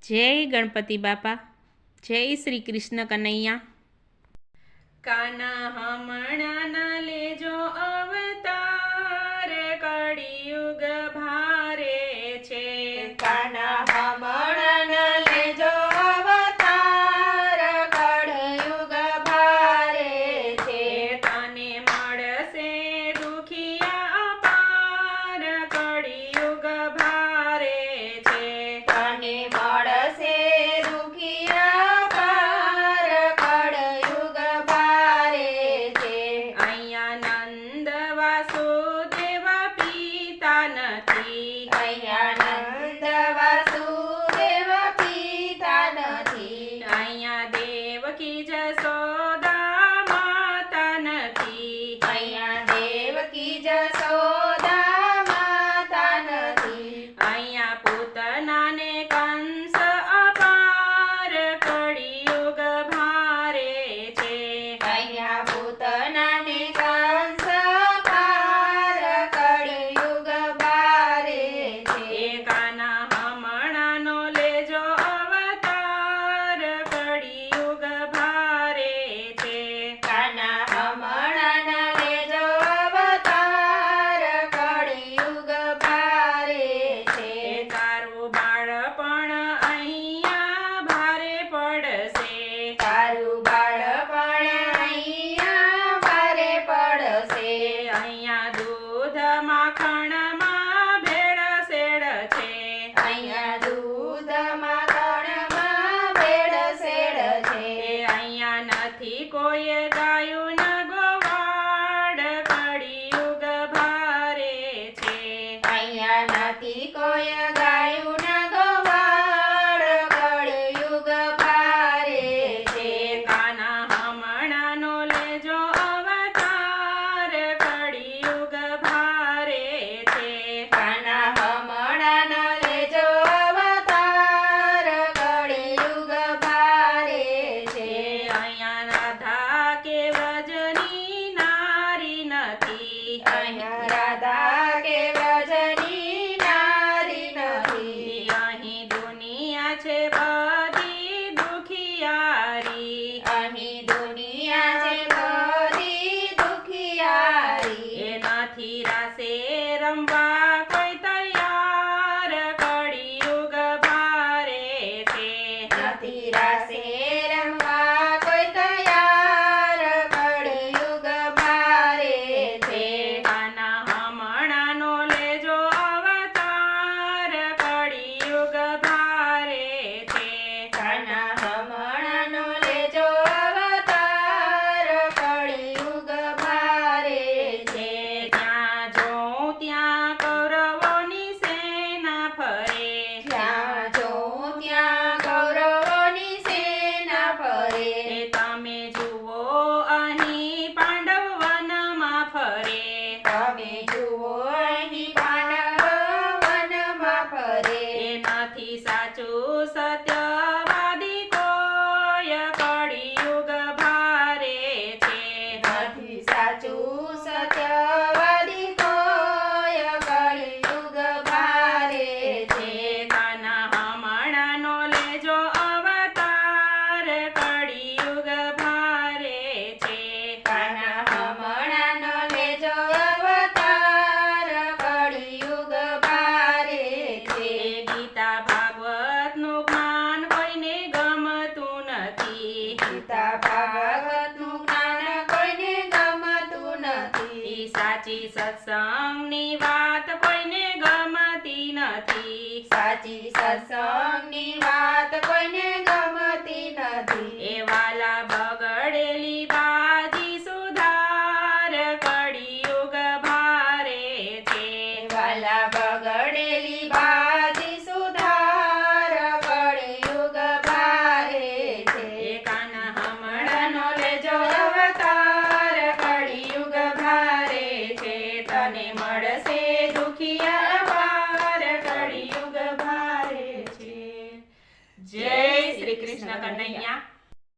જય ગણપતિ બાપા, જય શ્રી કૃષ્ણ કનૈયા। કાના હમણાં ના લેજો અવતાર, કળિયુગ ભારે છે। કાના હમણાં ના લેજો અવતાર, કળિયુગ ભારે છે। તને મળશે દુખિયા અપાર, કળિયુગ ભારે છે। તને મળશે દુખિયા પાર, કળિયુગ ભારે છે। અહીંયા નંદ વાસુદેવ પિતા નથી, અહીંયા નંદ વાસુદેવ પિતા નથી। અહીંયા દેવકી જશોદા માતા નથી, અહીંયા દેવકી જશોદા માતા નથી। અહીંયા પૂતના ને કંસ અપાર, કળિયુગ ભારે છે। અહીંયા પૂતના ને કંસ પાર, કળિયુગ ભારે છે। કાના હમણાંનો લેજો અવતાર, કળિયુગ ભારે છે। કાના હમણાં ના લેજો અવતાર, કળિયુગ ભારે છે। તારું બાળપણ અહીંયા ભારે પડશે, તારું બાળપણ અહીંયા ભારે પડશે। અહીંયા દૂધ માખણમાં ભેળસેળ છે, અહીંયા દૂધ માખણમાં ભેળસેળ છે। અહીંયા નથી કોઈ ગાયું ન ગોવાળ, કળિયુગ ભારે છે। અહીંયા નથી કોઈ ગાયું ન ગોવાળ, કળિયુગ ભારે છે। કાના હમણાંનો લેજો અવતાર, કળિયુગ ભારે છે। કાના હમણાં ન લેજો અવતાર, કળિયુગ ભારે છે। અહીંયા રાધા કે વ્રજની નારી નથી, અહીંયા રાધા કે વ્રજની નારી નથી। અહીં દુનિયા છે બધી દુખિયારી, અહીં દુનિયા છે બધી દુખિયારી। એ નથી રાસે રમવા કોઈ તૈયાર, કળિયુગ ભારે છે। નથી રાસે રમવા કોઈ તૈયાર, કળિયુગ ભારે છે। કાના હમણાંનો લેજો અવતાર, કળિયુગ ભારે છે। કાના હમણાં નો લેજો અવતાર, કળિયુગ ભારે છે। જ્યાં જોઉં ત્યાં કૌરવોની સેના ફરે, જ્યાં જોઉં ત્યાં કૌરવોની સેના ફરે। એ તમે જુઓ અહીં પાંડવ વનમાં ફરે, તમે જુઓ અહીં પાંડવ વનમાં ફરે। એ નથી સાચું સત્યવાદી કોઈ, કળિયુગ ભારે છે। નથી સાચું સત્યવાદી કોઈ, કળિયુગ ભારે છે। કાના હમણાંનો લેજો અવતાર, કળિયુગ ભારે છે। કાના હમણાં નો લેજો અવતાર, કળિયુગ ભારે છે। ગીતા ભાગવતનું જ્ઞાન કોઈને ગમતું નથી, ગીતા ભાગવતનું જ્ઞાન કોઈને ગમતું નથી। ઈ સાચી સત્સંગની વાત કોઈને ગમતી નથી, સાચી સત્સંગની વાત કોઈને ગમતી નથી। એ વાલા બગડેલી બાજી સુધાર, કળિયુગ ભારે છે। વાલા બગડેલી બાજી સુધાર, કળિયુગ ભારે છે। કાના હમણાંનો લેજો અવતાર, કળિયુગ ભારે છે। તને મળશે દુખિયા અપાર, કળિયુગ ભારે છે। જય શ્રી કૃષ્ણ કનૈયા।